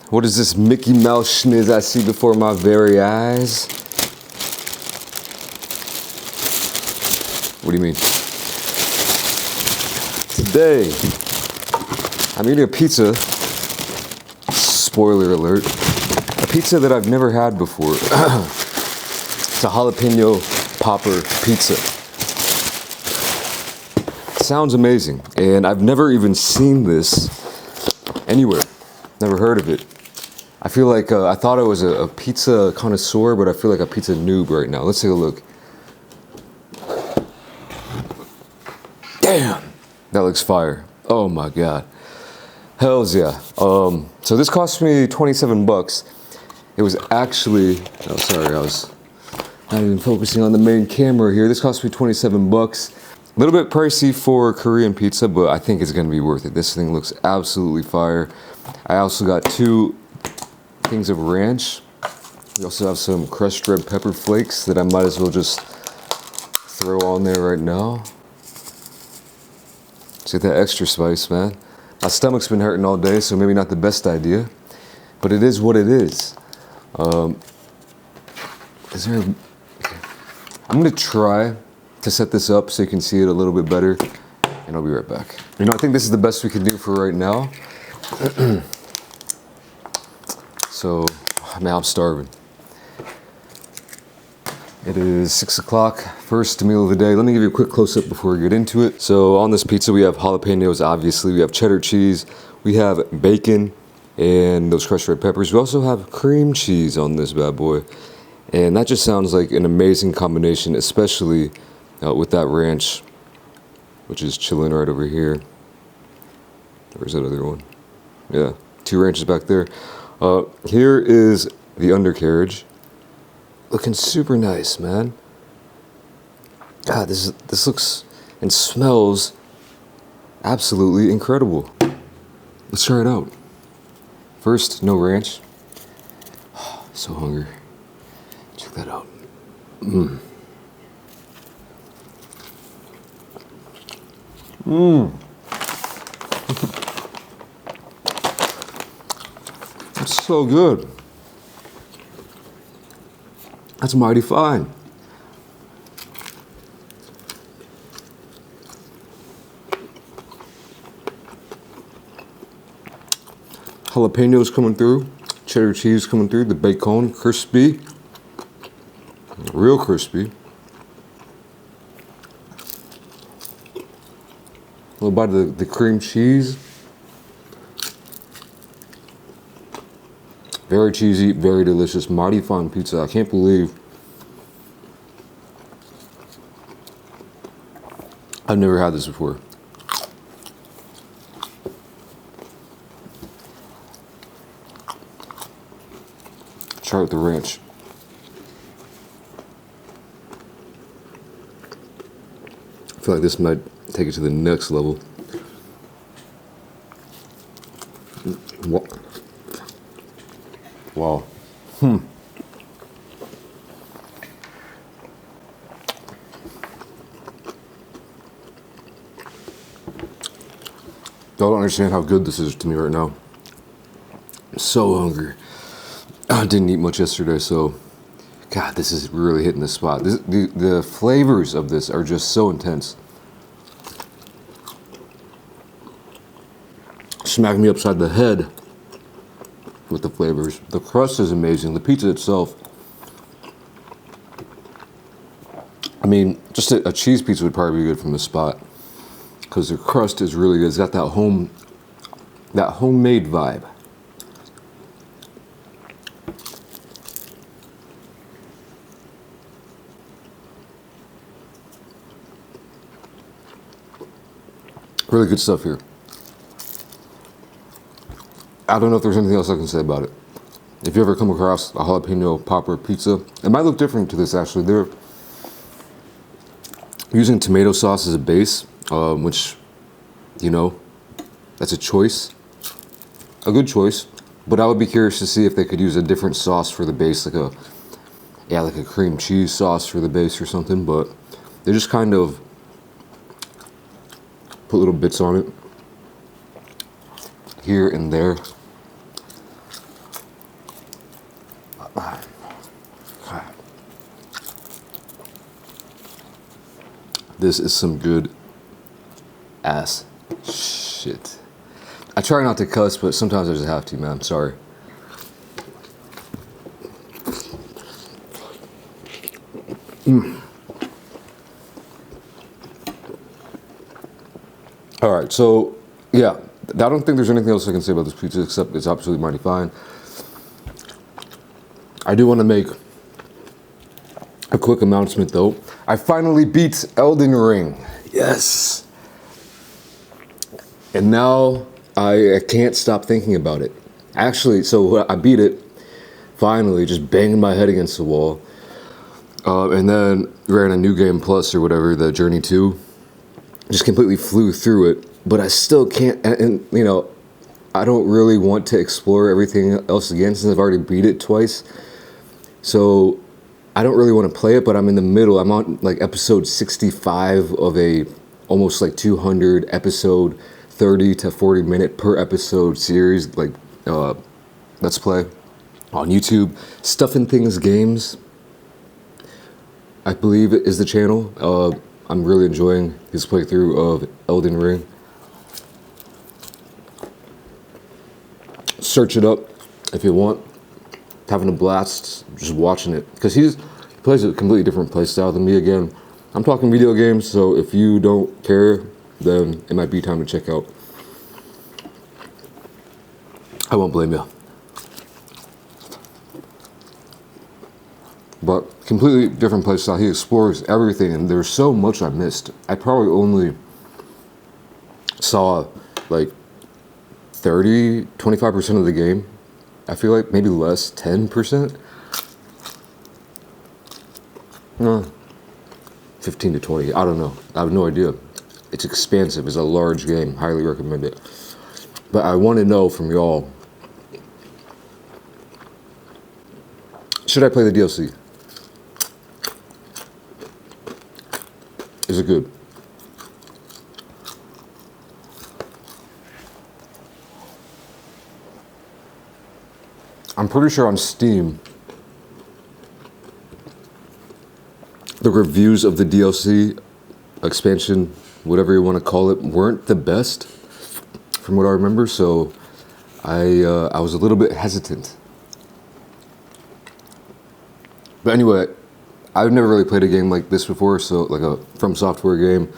What is this Mickey Mouse schniz I see before my very eyes? What do you mean? Today, I'm eating a pizza. Spoiler alert. A pizza that I've never had before. It's a jalapeno popper pizza. Sounds amazing, and I've never even seen this anywhere. Never heard of it. I feel like I thought I was a pizza connoisseur, but I feel like a pizza noob right now. Let's take a look. Damn, that looks fire. Oh my god. Hells yeah. So this cost me 27 bucks. It was actually, oh sorry, I was not even focusing on the main camera here. This cost me 27 bucks. A little bit pricey for Korean pizza, but I think it's gonna be worth it. This thing looks absolutely fire. I also got 2 things of ranch. We also have some crushed red pepper flakes that I might as well just throw on there right now. Let's get that extra spice, man. My stomach's been hurting all day, so maybe not the best idea, but it is what it is. Is there? I'm gonna try to set this up so you can see it a little bit better, and I'll be right back. You know, I think this is the best we can do for right now. So, man, I'm starving. It is 6 o'clock, first meal of the day. Let me give you a quick close-up before we get into it. So on this pizza, we have jalapenos, obviously. We have cheddar cheese. We have bacon and those crushed red peppers. We also have cream cheese on this bad boy. And that just sounds like an amazing combination, especially with that ranch, which is chilling right over here. Where's that other one? Yeah, 2 ranches back there. Here is the undercarriage. Looking super nice, man. God, this looks and smells absolutely incredible. Let's try it out. First, no ranch. So hungry. Check that out. Mmm. Mmm. It's so good. That's mighty fine. Jalapenos coming through, cheddar cheese coming through, the bacon, crispy, real crispy. A little bite of the cream cheese. Very cheesy, very delicious, mighty fine pizza. I can't believe I've never had this before. Try with the ranch. I feel like this might take it to the next level. Wow. Don't understand how good this is to me right now. I'm so hungry. I didn't eat much yesterday, so God, this is really hitting the spot. The flavors of this are just so intense. Smack me upside the head with the flavors. The crust is amazing. The pizza itself, I mean, just a cheese pizza would probably be good from this spot because the crust is really good. It's got that homemade vibe. Really good stuff here. I don't know if there's anything else I can say about it. If you ever come across a jalapeno popper pizza, it might look different to this actually. They're using tomato sauce as a base, which, you know, that's a choice. A good choice. But I would be curious to see if they could use a different sauce for the base, like a cream cheese sauce for the base or something. But they just kind of put little bits on it here and there. This is some good ass shit. I try not to cuss, but sometimes I just have to, man. Sorry. All right, so yeah, I don't think there's anything else I can say about this pizza except it's absolutely mighty fine. I do want to make a quick announcement though. I finally beat Elden Ring. Yes. And now I can't stop thinking about it. Actually, so I beat it, finally, just banging my head against the wall. And then ran a New Game Plus or whatever, the Journey 2. Just completely flew through it. But I still can't, and you know, I don't really want to explore everything else again since I've already beat it twice. So I don't really want to play it, but I'm in the middle. I'm on like episode 65 of a almost like 200 episode, 30 to 40 minute per episode series, like Let's Play on YouTube. Stuffing Things Games, I believe is the channel. I'm really enjoying his playthrough of Elden Ring. Search it up if you want. Having a blast just watching it, because he plays a completely different play style than me. Again, I'm talking video games, so if you don't care, then it might be time to check out. I won't blame you. But completely different play style. He explores everything, and there's so much I missed. I probably only saw like 25% of the game. I feel like maybe less, 10%. 15 to 20, I don't know. I have no idea. It's expansive, it's a large game, highly recommend it. But I want to know from y'all, should I play the DLC? Is it good? I'm pretty sure on Steam, the reviews of the DLC, expansion, whatever you want to call it, weren't the best, from what I remember. So I was a little bit hesitant. But anyway, I've never really played a game like this before. So like a From Software game,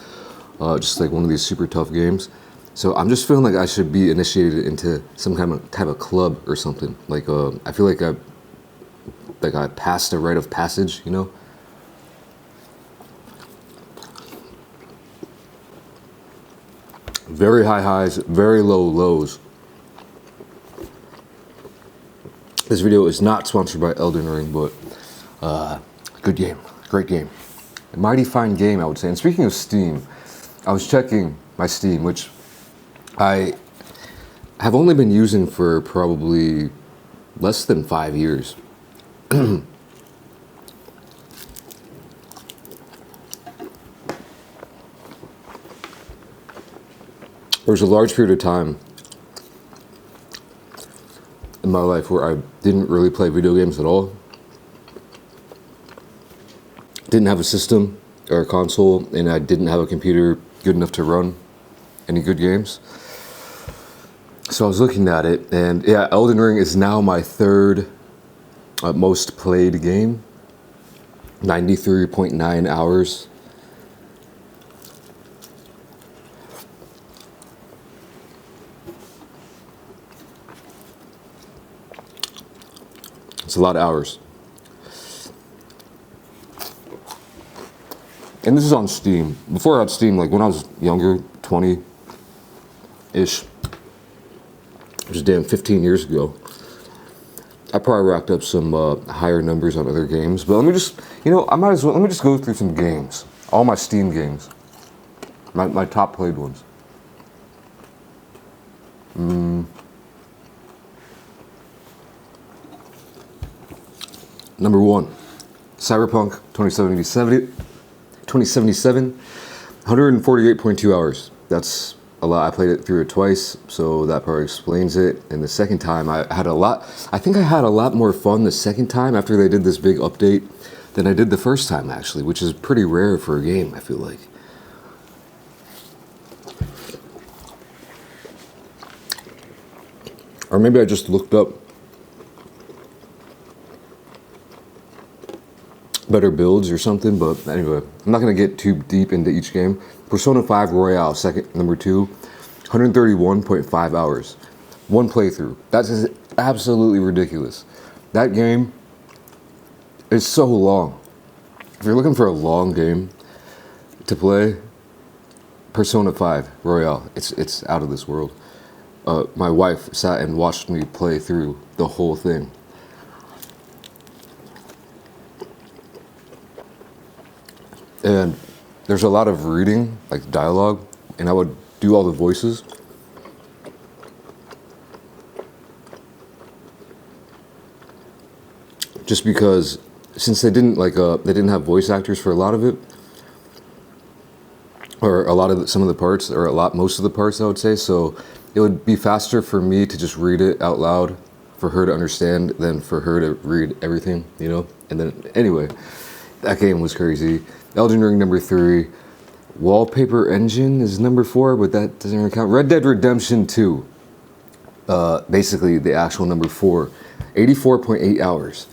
just like one of these super tough games. So I'm just feeling like I should be initiated into some kind of type of club or something. Like I feel like I passed a rite of passage, you know. Very high highs, very low lows. This video is not sponsored by Elden Ring, but good game, great game. A mighty fine game, I would say. And speaking of Steam, I was checking my Steam, which I have only been using for probably less than 5 years. There was a large period of time in my life where I didn't really play video games at all. Didn't have a system or a console, and I didn't have a computer good enough to run any good games. So I was looking at it, and yeah, Elden Ring is now my third most played game. 93.9 hours. It's a lot of hours. And this is on Steam. Before I had Steam, like when I was younger, 20-ish, which is damn 15 years ago, I probably racked up some higher numbers on other games. But let me just, you know, I might as well, let me just go through some games. All my Steam games. My top played ones. Number 1, Cyberpunk 2077, 148.2 hours. That's a lot. I played it through it twice, so that part explains it. And the second time, I think I had a lot more fun the second time after they did this big update than I did the first time, actually, which is pretty rare for a game, I feel like. Or maybe I just looked up better builds or something, but anyway, I'm not going to get too deep into each game. Persona 5 Royale, number 2, 131.5 hours. One playthrough. That's just absolutely ridiculous. That game is so long. If you're looking for a long game to play, Persona 5 Royale, it's out of this world. My wife sat and watched me play through the whole thing. And there's a lot of reading, like dialogue, and I would do all the voices. Just because, since they didn't have voice actors for a lot of it, or some of the parts, or most of the parts, I would say. So it would be faster for me to just read it out loud, for her to understand, than for her to read everything, you know. And then anyway, that game was crazy. Elden Ring number 3, Wallpaper Engine is number 4, but that doesn't really count. Red Dead Redemption 2, basically the actual number 4, 84.8 hours.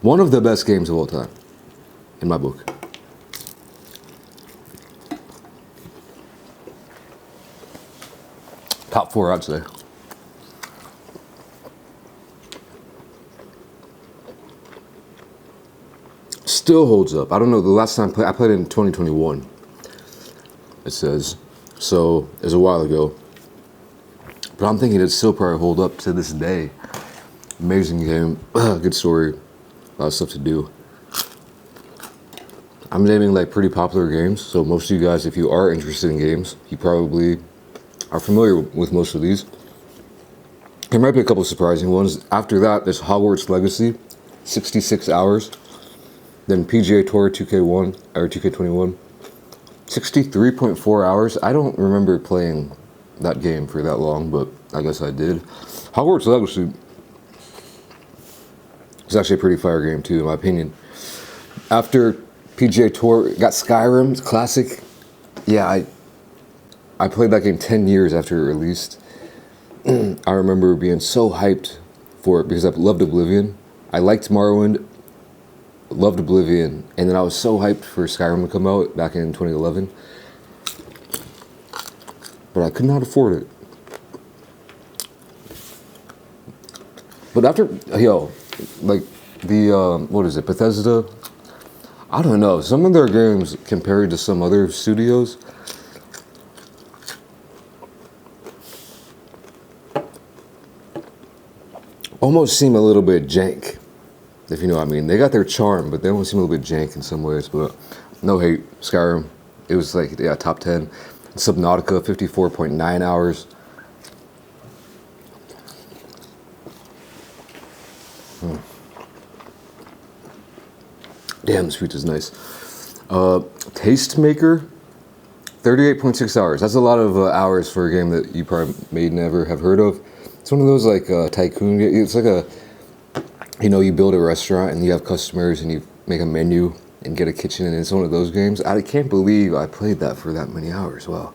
One of the best games of all time, in my book. Top 4, I'd say. Still holds up. I don't know, the last time I played it in 2021, it says. So, it was a while ago. But I'm thinking it'd still probably hold up to this day. Amazing game, good story, a lot of stuff to do. I'm naming like pretty popular games, so most of you guys, if you are interested in games, you probably are familiar with most of these. There might be a couple of surprising ones. After that, there's Hogwarts Legacy, 66 hours. Then PGA Tour 2K1 or 2K21, 63.4 hours. I don't remember playing that game for that long, but I guess I did. Hogwarts Legacy is actually a pretty fire game too, in my opinion. After PGA Tour, got Skyrim, classic. Yeah, I played that game 10 years after it released. I remember being so hyped for it because I loved Oblivion. I liked Morrowind, loved Oblivion, and then I was so hyped for Skyrim to come out back in 2011. But I could not afford it. But after, like the, what is it, Bethesda? I don't know, some of their games compared to some other studios, almost seem a little bit jank, if you know what I mean. They got their charm, but they almost seem a little bit jank in some ways, but no hate. Skyrim, it was like, yeah, top 10. Subnautica, 54.9 hours. Damn, this pizza's nice. Tastemaker, 38.6 hours. That's a lot of hours for a game that you probably may never have heard of. It's one of those like tycoon games. It's like a, you build a restaurant and you have customers and you make a menu and get a kitchen, and it's one of those games. I can't believe I played that for that many hours. Wow.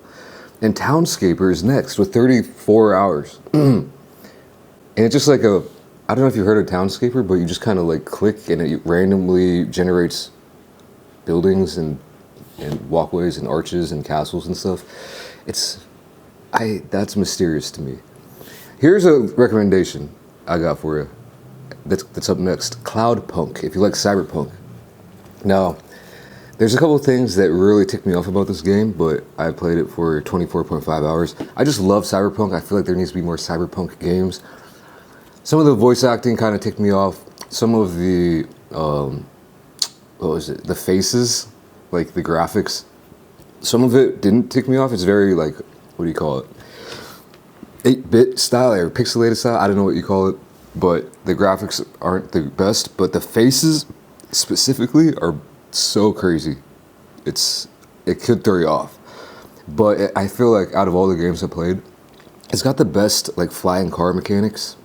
And Townscaper is next with 34 hours. And it's just like a, I don't know if you've heard of Townscaper, but you just kind of like click and it randomly generates buildings and walkways and arches and castles and stuff. That's mysterious to me. Here's a recommendation I got for you. That's up next. Cloudpunk, if you like cyberpunk. Now, there's a couple of things that really tick me off about this game, but I played it for 24.5 hours. I just love cyberpunk. I feel like there needs to be more cyberpunk games. Some of the voice acting kind of ticked me off. Some of the, the faces, like the graphics. Some of it didn't tick me off. It's very like, what do you call it? 8-bit style or pixelated style. I don't know what you call it, but the graphics aren't the best. But the faces specifically are so crazy. It could throw you off. But I feel like out of all the games I played, it's got the best like flying car mechanics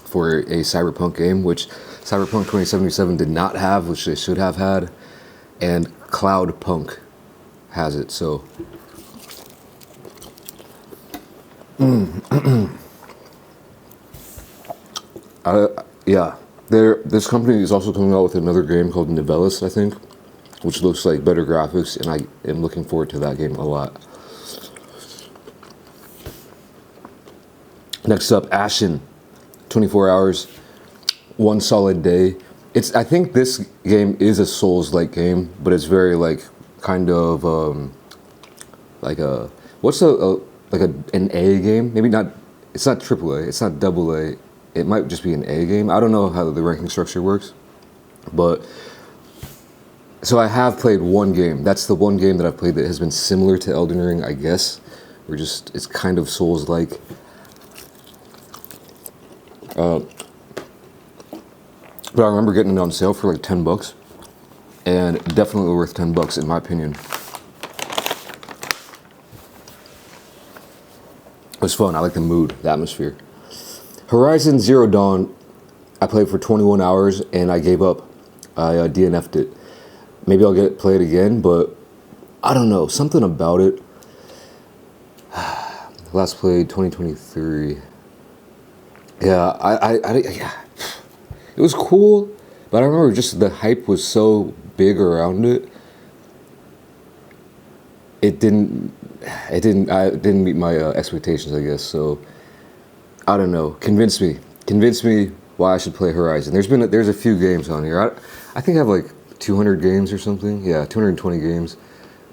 for a cyberpunk game, which Cyberpunk 2077 did not have, which they should have had, and Cloudpunk has it. So yeah, this company is also coming out with another game called Nivelis, I think, which looks like better graphics, and I am looking forward to that game a lot. Next up, Ashen, 24 hours, one solid day. I think this game is a Souls-like game, but it's very like kind of like a what's an A game? Maybe not. It's not AAA. It's not AA. It might just be an A game. I don't know how the ranking structure works, but so I have played one game. That's the one game that I've played that has been similar to Elden Ring, I guess. Or just it's kind of Souls-like. But I remember getting it on sale for like $10, and definitely worth $10 in my opinion. It was fun. I like the mood, the atmosphere. Horizon Zero Dawn, I played for 21 hours and I gave up. I DNF'd it. Maybe I'll play it again, but I don't know. Something about it. Last played 2023. Yeah, yeah. It was cool, but I remember just the hype was so big around it. I didn't meet my expectations, I guess. So I don't know. Convince me why I should play Horizon. There's a few games on here. I think I have like 200 games or something. Yeah, 220 games.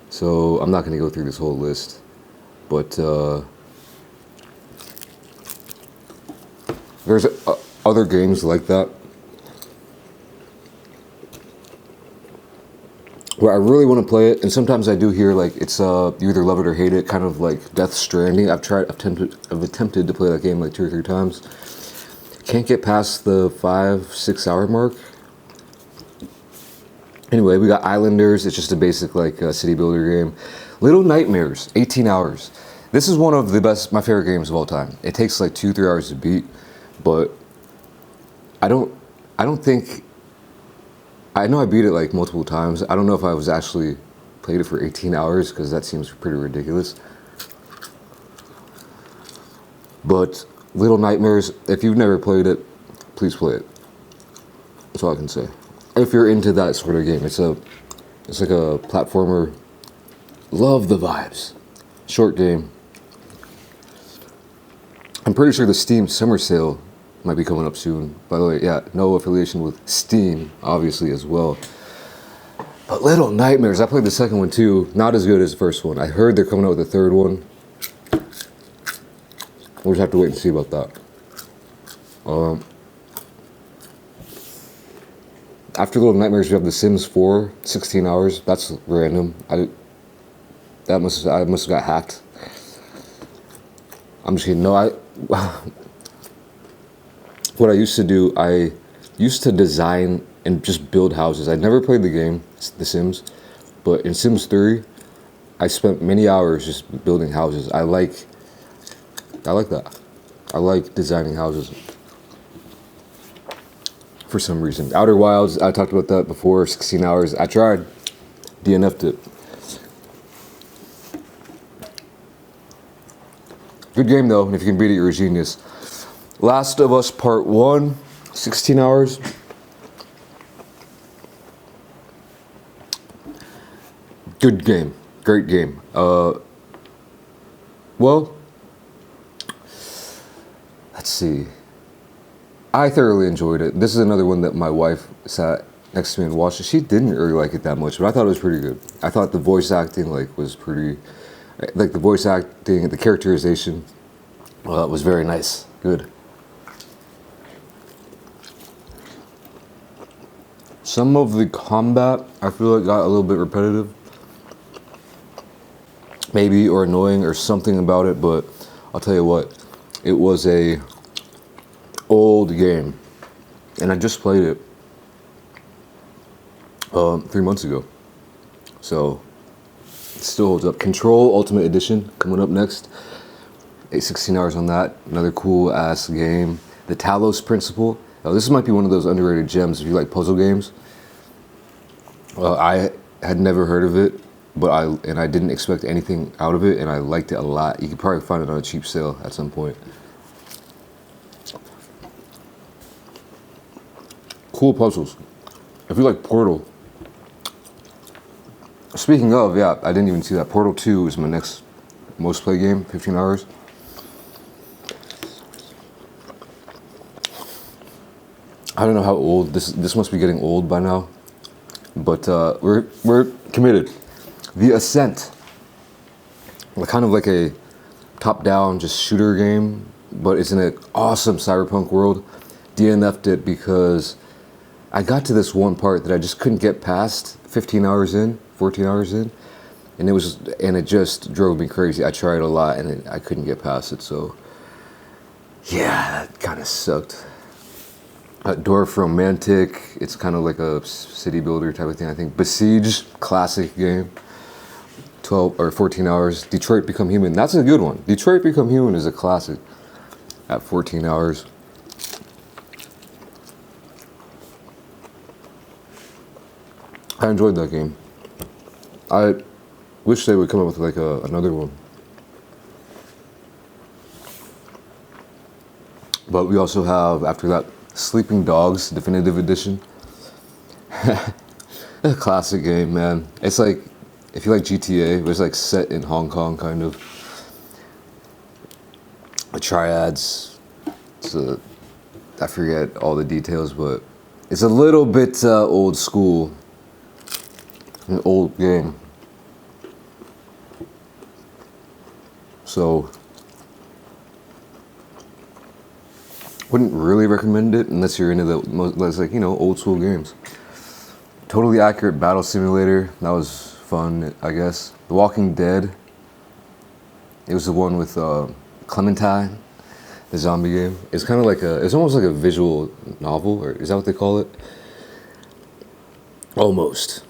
So I'm not gonna go through this whole list, but there's other games like that where I really want to play it, and sometimes I do hear like it's you either love it or hate it, kind of like Death Stranding. I've attempted to play that game like 2 or 3 times. Can't get past the 5-6 hour mark. Anyway, we got Islanders. It's just a basic like city builder game. Little Nightmares, 18 hours. This is one of my favorite games of all time. It takes like 2-3 hours to beat, but I don't think. I know I beat it like multiple times. I don't know if I was actually played it for 18 hours because that seems pretty ridiculous. But Little Nightmares, if you've never played it, please play it. That's all I can say. If you're into that sort of game, it's like a platformer. Love the vibes. Short game. I'm pretty sure the Steam Summer Sale might be coming up soon. By the way, yeah, no affiliation with Steam, obviously, as well. But Little Nightmares, I played the second one too. Not as good as the first one. I heard they're coming out with a third one. We'll just have to wait and see about that. After Little Nightmares, you have The Sims 4, 16 hours. That's random. I must have got hacked. I'm just kidding. No, what I used to do, I used to design and just build houses. I never played the game, The Sims, but in Sims 3, I spent many hours just building houses. I like that. I like designing houses for some reason. Outer Wilds, I talked about that before, 16 hours. I tried, DNF'd it. Good game though, and if you can beat it, you're a genius. Last of Us Part 1, 16 hours. Good game, great game. Well, let's see. I thoroughly enjoyed it. This is another one that my wife sat next to me and watched it. She didn't really like it that much, but I thought it was pretty good. I thought the voice acting was pretty, the voice acting, the characterization, was very nice, good. Some of the combat, I feel like got a little bit repetitive. Maybe, or annoying, or something about it, but I'll tell you what, it was a old game, and I just played it 3 months ago. So It still holds up. Control Ultimate Edition coming up next. 16 hours on that. Another cool ass game. The Talos Principle. Oh, this might be one of those underrated gems if you like puzzle games. I had never heard of it, but I didn't expect anything out of it, and I liked it a lot. You could probably find it on a cheap sale at some point. Cool puzzles. If you like Portal. Speaking of, yeah, I didn't even see that. Portal 2 is my next most played game, 15 hours. I don't know how old this must be getting old by now, but we're committed. The Ascent, kind of like a top-down just shooter game, but it's in an awesome cyberpunk world. DNF'd it because I got to this one part that I just couldn't get past 15 hours in, 14 hours in, and it just drove me crazy. I tried a lot and I couldn't get past it, so yeah, that kind of sucked. Dwarf Romantic, it's kind of like a city builder type of thing, I think. Besiege, classic game, 12 or 14 hours. Detroit Become Human, that's a good one. Detroit Become Human is a classic at 14 hours. I enjoyed that game. I wish they would come up with like another one. But we also have, after that, Sleeping Dogs Definitive Edition. A classic game, man. It's like, if you like GTA, but it's like set in Hong Kong, kind of. The triads. I forget all the details, but it's a little bit old school. An old game. So wouldn't really recommend it unless you're into old school games. Totally Accurate Battle Simulator, that was fun, I guess. The Walking Dead, it was the one with Clementine, the zombie game. It's kind of like it's almost like a visual novel, or is that what they call it? Almost.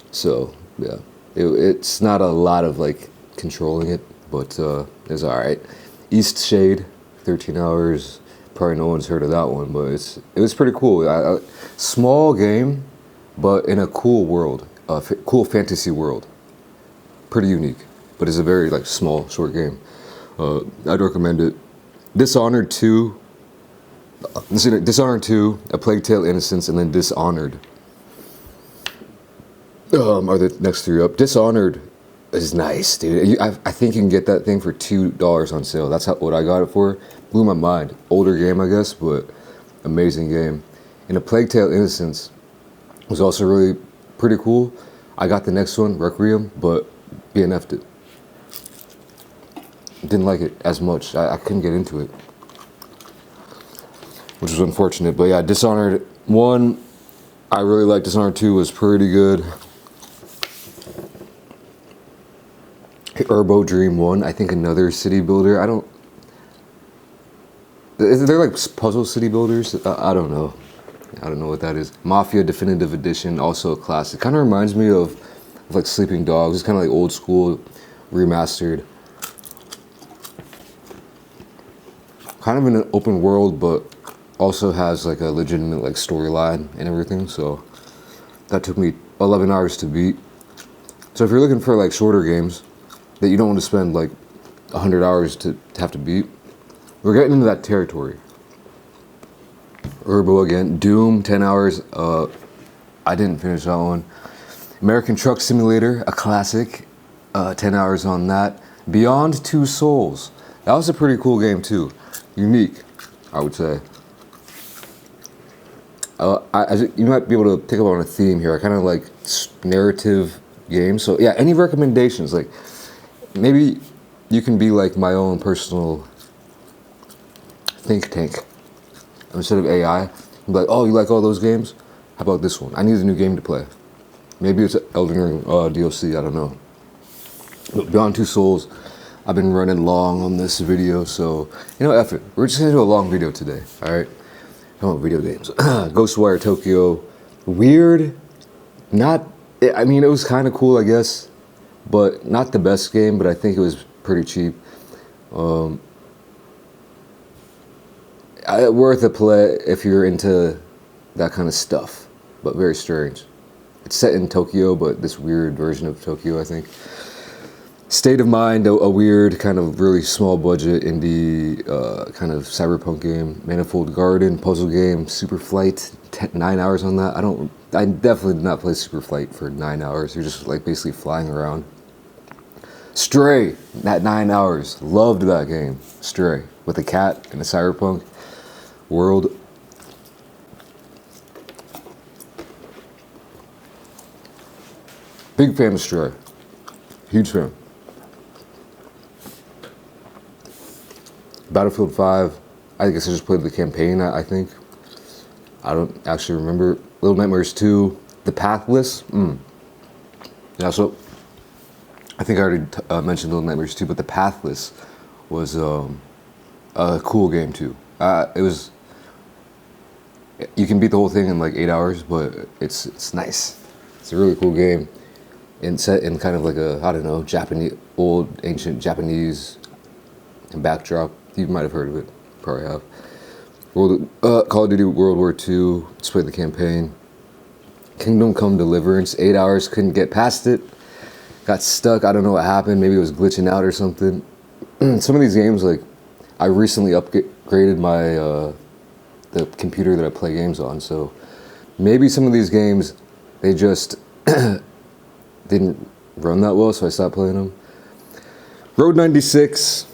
So yeah, it's not a lot of like controlling it, but it's all right. East Shade, 13 hours. Probably no one's heard of that one, but it was pretty cool. Small game, but in a cool world, cool fantasy world. Pretty unique, but it's a very like small, short game. I'd recommend it. Dishonored 2, Dishonored 2, A Plague Tale: Innocence, and then Dishonored. Are the next three up? Dishonored is nice, dude. I think you can get that thing for $2 on sale. That's what I got it for. Blew my mind. Older game, I guess, but amazing game. And A Plague Tale: Innocence was also really pretty cool. I got the next one, Requiem, but BNF'd it. Didn't like it as much. I couldn't get into it, which was unfortunate. But yeah, Dishonored 1, I really liked. Dishonored 2 was pretty good. Urbo Dream 1, I think another city builder. They're like puzzle city builders. I don't know. I don't know what that is. Mafia Definitive Edition, also a classic. Kind of reminds me of like Sleeping Dogs. It's kind of like old school, remastered. Kind of in an open world, but also has like a legitimate like storyline and everything. So that took me 11 hours to beat. So if you're looking for like shorter games that you don't want to spend like 100 hours to have to beat, we're getting into that territory. Urbo again. Doom, 10 hours. I didn't finish that one. American Truck Simulator, a classic. 10 hours on that. Beyond Two Souls. That was a pretty cool game too. Unique, I would say. You might be able to pick up on a theme here. I kind of like narrative games. So yeah, any recommendations? Like maybe you can be like my own personal think tank. Instead of AI, you'd be like, oh, you like all those games? How about this one? I need a new game to play. Maybe it's Elden Ring DLC, I don't know. But Beyond Two Souls, I've been running long on this video, so, F it. We're just gonna do a long video today, alright? I want video games. Ghostwire Tokyo, weird, not I mean, it was kind of cool, I guess, but not the best game. But I think it was pretty cheap. Worth a play if you're into that kind of stuff, but very strange. It's set in Tokyo, but this weird version of Tokyo, I think. State of Mind, a weird kind of really small budget indie kind of cyberpunk game. Manifold Garden puzzle game. Super Flight, 9 hours on that. I definitely did not play Super Flight for 9 hours. You're just like basically flying around. Stray, that 9 hours. Loved that game. Stray, with a cat in a cyberpunk world. Big fan of Stray. Huge fan. Battlefield 5, I guess I just played the campaign, I think. I don't actually remember. Little Nightmares 2, The Pathless. Yeah, so I think I already mentioned Little Nightmares 2, but The Pathless was a cool game too. It was, you can beat the whole thing in like 8 hours, but it's nice. It's a really cool game, and set in kind of like a, I don't know, old ancient Japanese backdrop. You might have heard of it, probably have. Call of Duty World War II, just played the campaign. Kingdom Come Deliverance, 8 hours, couldn't get past it. Got stuck, I don't know what happened, maybe it was glitching out or something. Some of these games, like, I recently upgraded my, the computer that I play games on, so maybe some of these games, they just didn't run that well, so I stopped playing them. Road 96,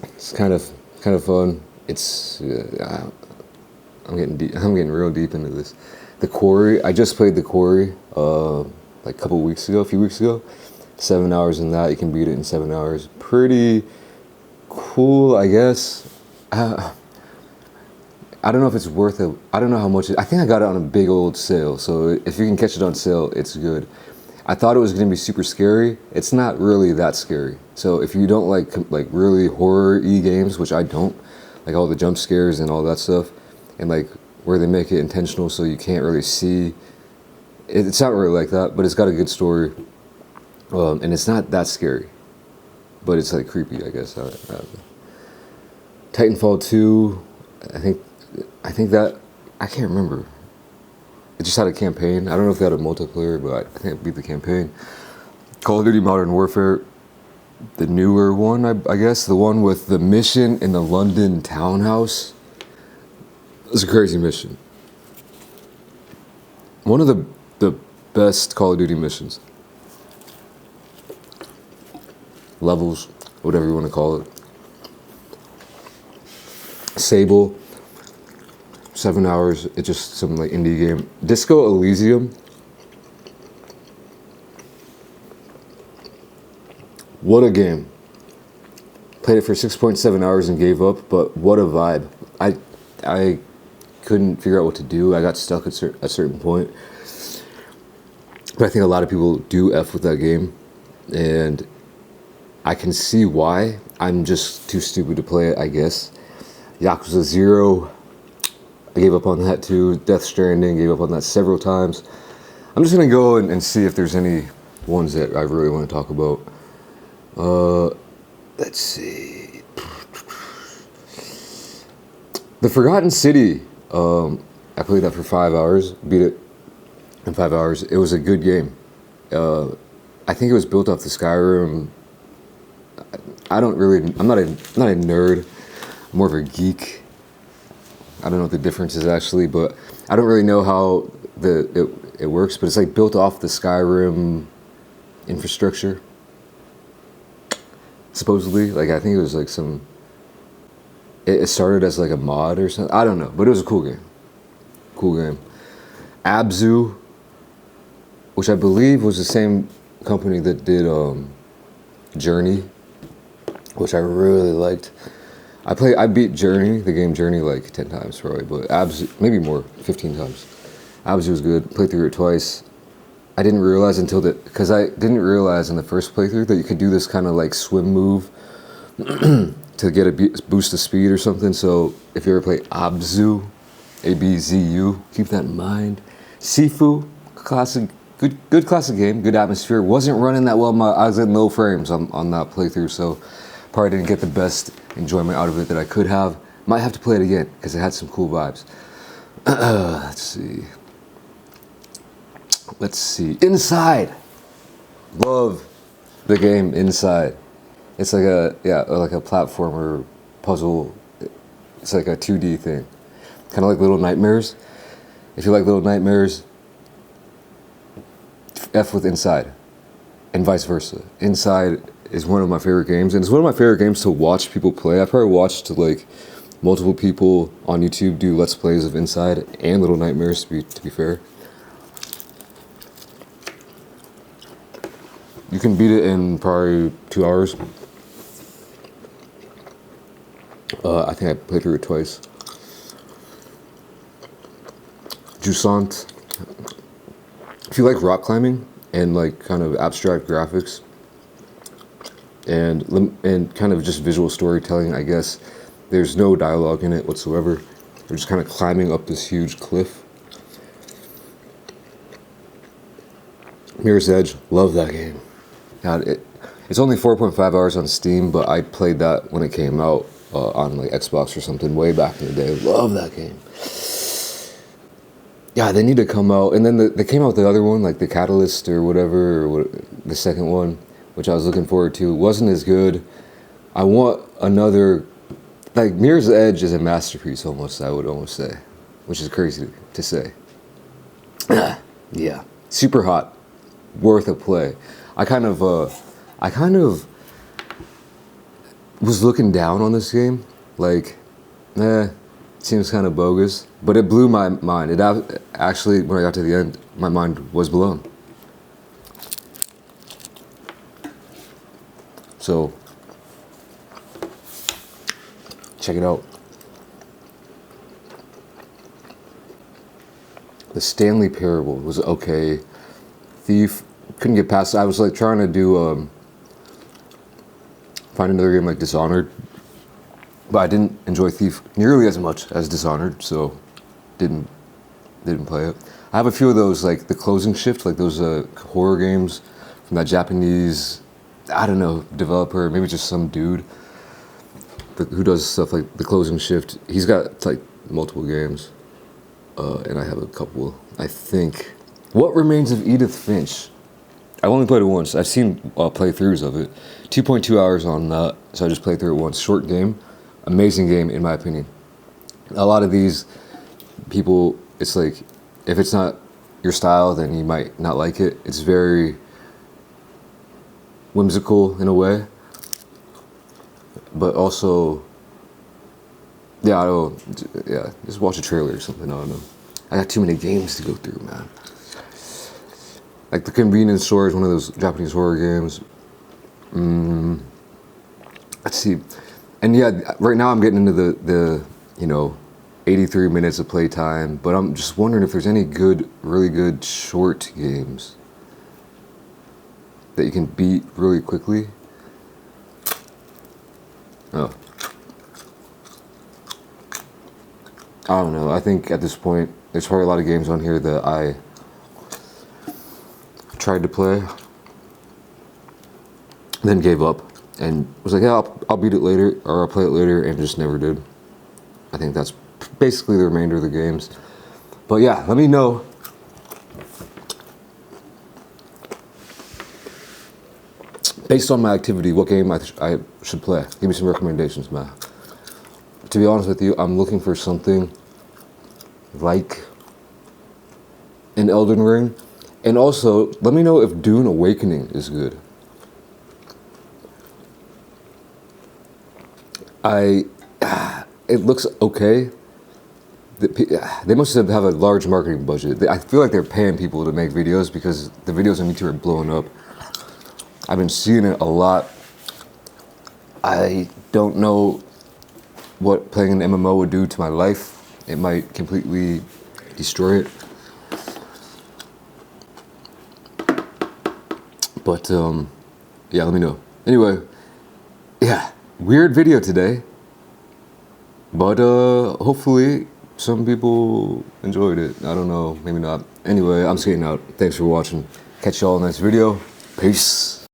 it's kind of fun. It's I'm getting real deep into this. The Quarry, I just played The Quarry like a few weeks ago. 7 hours in that, you can beat it in 7 hours. Pretty cool, I guess. I don't know if it's worth it. I don't know how much. I think I got it on a big old sale. So if you can catch it on sale, it's good. I thought it was going to be super scary. It's not really that scary. So if you don't like really horror-y games, which I don't, like all the jump scares and all that stuff, and like where they make it intentional so you can't really see, it's not really like that, but it's got a good story, and it's not that scary, but it's like creepy, I guess. Titanfall 2, I think that, I can't remember. It just had a campaign. I don't know if they had a multiplayer, but I think I beat the campaign. Call of Duty Modern Warfare, the newer one, I guess, the one with the mission in the London townhouse. It was a crazy mission. One of the best Call of Duty missions. Levels, whatever you want to call it. Sable. 7 hours, it's just some like indie game. Disco Elysium. What a game. Played it for 6.7 hours and gave up, but what a vibe. I couldn't figure out what to do. I got stuck at a certain point. But I think a lot of people do F with that game, and I can see why. I'm just too stupid to play it, I guess. Yakuza 0. I gave up on that too. Death Stranding, gave up on that several times. I'm just gonna go and see if there's any ones that I really want to talk about. Let's see. The Forgotten City. I played that for 5 hours. Beat it in 5 hours. It was a good game. I think it was built off the Skyrim. I'm not a nerd. I'm more of a geek. I don't know what the difference is actually, but I don't really know how it works, but it's like built off the Skyrim infrastructure. Supposedly, like I think it was like it started as like a mod or something. I don't know, but it was a cool game. Cool game. Abzu, which I believe was the same company that did Journey, which I really liked. I beat Journey, the game Journey, like 10 times probably, but Abzu, maybe more, 15 times. Abzu was good, played through it twice. I didn't realize because I didn't realize in the first playthrough that you could do this kind of like swim move to get a boost of speed or something. So if you ever play Abzu, A-B-Z-U, keep that in mind. Sifu, classic, good classic game, good atmosphere. Wasn't running that well. I was in low frames on that playthrough, so probably didn't get the best enjoyment out of it that I could have. Might have to play it again because it had some cool vibes. Let's see. Inside. Love the game Inside. It's like a platformer puzzle. It's like a 2D thing, kind of like Little Nightmares. If you like Little Nightmares, F with Inside, and vice versa. Inside is one of my favorite games, and it's one of my favorite games to watch people play. I've probably watched like multiple people on YouTube do Let's Plays of Inside and Little Nightmares, to be fair. You can beat it in probably 2 hours. I think I played through it twice. Jusant. If you like rock climbing and like kind of abstract graphics and kind of just visual storytelling, I guess, there's no dialogue in it whatsoever. You're just kind of climbing up this huge cliff. Mirror's Edge, love that game. God, it's only 4.5 hours on Steam, but I played that when it came out on like Xbox or something way back in the day. Love that game. Yeah, they need to come out, and then they came out with the other one, like the Catalyst or whatever, the second one, which I was looking forward to. It wasn't as good. I want another, like Mirror's Edge is a masterpiece almost, I would almost say, which is crazy to say. Yeah, super hot, worth a play. I kind of was looking down on this game, like, seems kind of bogus, but it blew my mind. It actually, when I got to the end, my mind was blown. So, check it out. The Stanley Parable was okay. Thief, couldn't get past it. I was like trying to do, find another game like Dishonored, but I didn't enjoy Thief nearly as much as Dishonored, so didn't play it. I have a few of those, like the Closing Shift, like those horror games from that Japanese, I don't know, developer, maybe just some dude who does stuff like the Closing Shift. He's got like multiple games, and I have a couple, I think. What Remains of Edith Finch? I only played it once. I've seen playthroughs of it. 2.2 hours on that, so I just played through it once. Short game, amazing game in my opinion. A lot of these people, it's like, if it's not your style, then you might not like it. It's very whimsical in a way, but also, just watch a trailer or something, I don't know. I got too many games to go through, man. Like The Convenience Store is one of those Japanese horror games. Let's see. And yeah, right now I'm getting into the 83 minutes of playtime, but I'm just wondering if there's any really good short games that you can beat really quickly. Oh. I don't know. I think at this point, there's probably a lot of games on here that I tried to play, then gave up, and was like, yeah, I'll beat it later, or I'll play it later, and just never did. I think that's basically the remainder of the games. But yeah, let me know based on my activity what game I should play. Give me some recommendations, man. To be honest with you, I'm looking for something like an Elden Ring. And also, let me know if Dune Awakening is good. It looks okay. They must have a large marketing budget. I feel like they're paying people to make videos because the videos on YouTube are blowing up. I've been seeing it a lot. I don't know what playing an MMO would do to my life. It might completely destroy it. But, yeah, let me know. Anyway, yeah, weird video today. But, hopefully some people enjoyed it. I don't know, maybe not. Anyway, I'm skating out. Thanks for watching. Catch y'all in the next video. Peace.